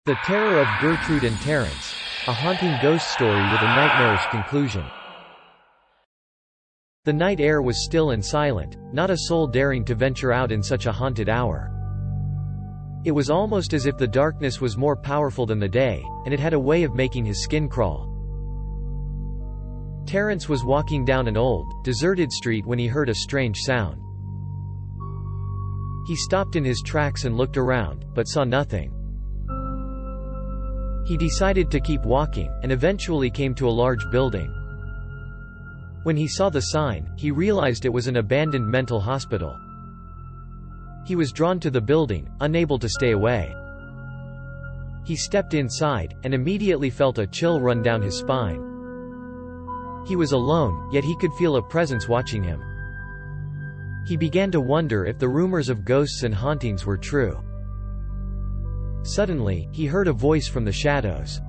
The Terror of Gertrude and Terrence, a haunting ghost story with a nightmarish conclusion. The night air was still and silent, not a soul daring to venture out in such a haunted hour. It was almost as if the darkness was more powerful than the day, and it had a way of making his skin crawl. Terrence was walking down an old, deserted street when he heard a strange sound. He stopped in his tracks and looked around, but saw nothing. He decided to keep walking, and eventually came to a large building. When he saw the sign, he realized it was an abandoned mental hospital. He was drawn to the building, unable to stay away. He stepped inside, and immediately felt a chill run down his spine. He was alone, yet he could feel a presence watching him. He began to wonder if the rumors of ghosts and hauntings were true. Suddenly, he heard a voice from the shadows.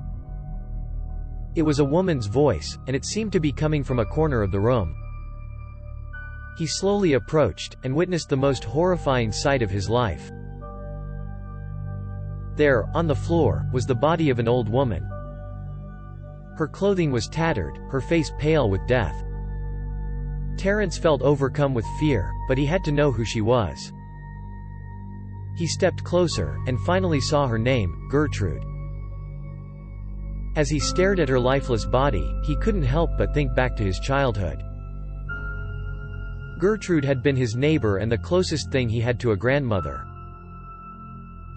It was a woman's voice, and it seemed to be coming from a corner of the room. He slowly approached, and witnessed the most horrifying sight of his life. There, on the floor, was the body of an old woman. Her clothing was tattered, her face pale with death. Terrence felt overcome with fear, but he had to know who she was. He stepped closer, and finally saw her name, Gertrude. As he stared at her lifeless body, he couldn't help but think back to his childhood. Gertrude had been his neighbor and the closest thing he had to a grandmother.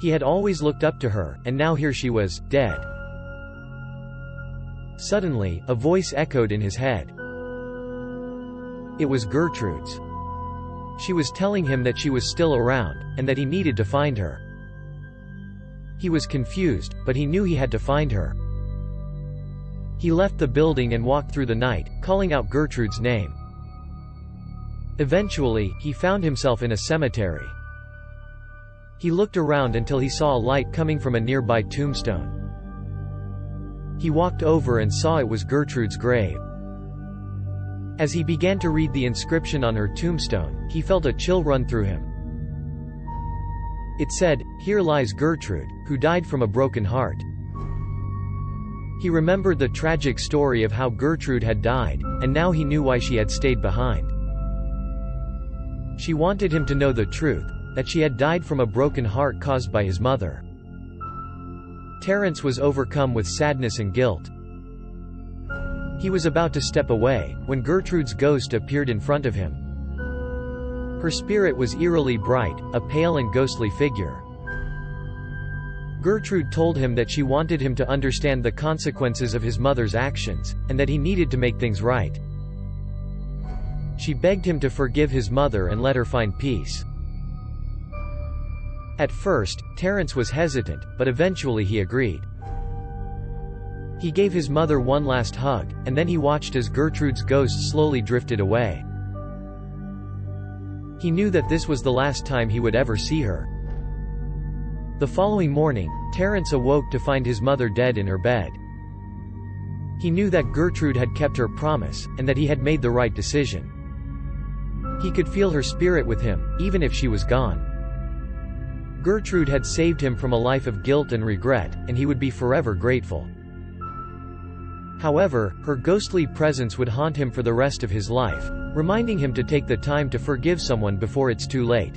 He had always looked up to her, and now here she was, dead. Suddenly, a voice echoed in his head. It was Gertrude's. She was telling him that she was still around, and that he needed to find her. He was confused, but he knew he had to find her. He left the building and walked through the night, calling out Gertrude's name. Eventually, he found himself in a cemetery. He looked around until he saw a light coming from a nearby tombstone. He walked over and saw it was Gertrude's grave. As he began to read the inscription on her tombstone, he felt a chill run through him. It said, "Here lies Gertrude, who died from a broken heart." He remembered the tragic story of how Gertrude had died, and now he knew why she had stayed behind. She wanted him to know the truth, that she had died from a broken heart caused by his mother. Terrence was overcome with sadness and guilt. He was about to step away, when Gertrude's ghost appeared in front of him. Her spirit was eerily bright, a pale and ghostly figure. Gertrude told him that she wanted him to understand the consequences of his mother's actions, and that he needed to make things right. She begged him to forgive his mother and let her find peace. At first, Terrence was hesitant, but eventually he agreed. He gave his mother one last hug, and then he watched as Gertrude's ghost slowly drifted away. He knew that this was the last time he would ever see her. The following morning, Terrence awoke to find his mother dead in her bed. He knew that Gertrude had kept her promise, and that he had made the right decision. He could feel her spirit with him, even if she was gone. Gertrude had saved him from a life of guilt and regret, and he would be forever grateful. However, her ghostly presence would haunt him for the rest of his life, reminding him to take the time to forgive someone before it's too late.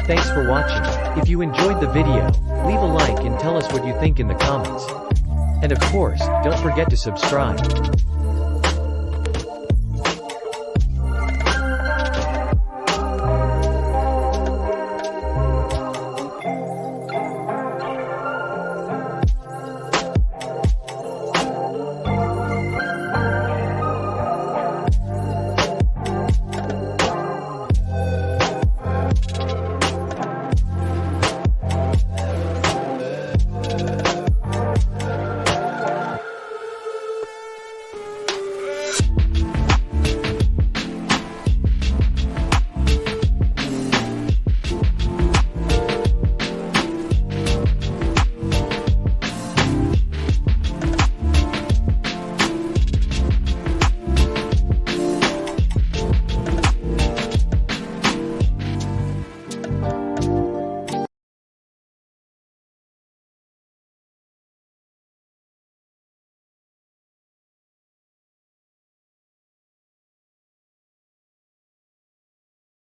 Thanks for watching. If you enjoyed the video, leave a like and tell us what you think in the comments. And of course, don't forget to subscribe.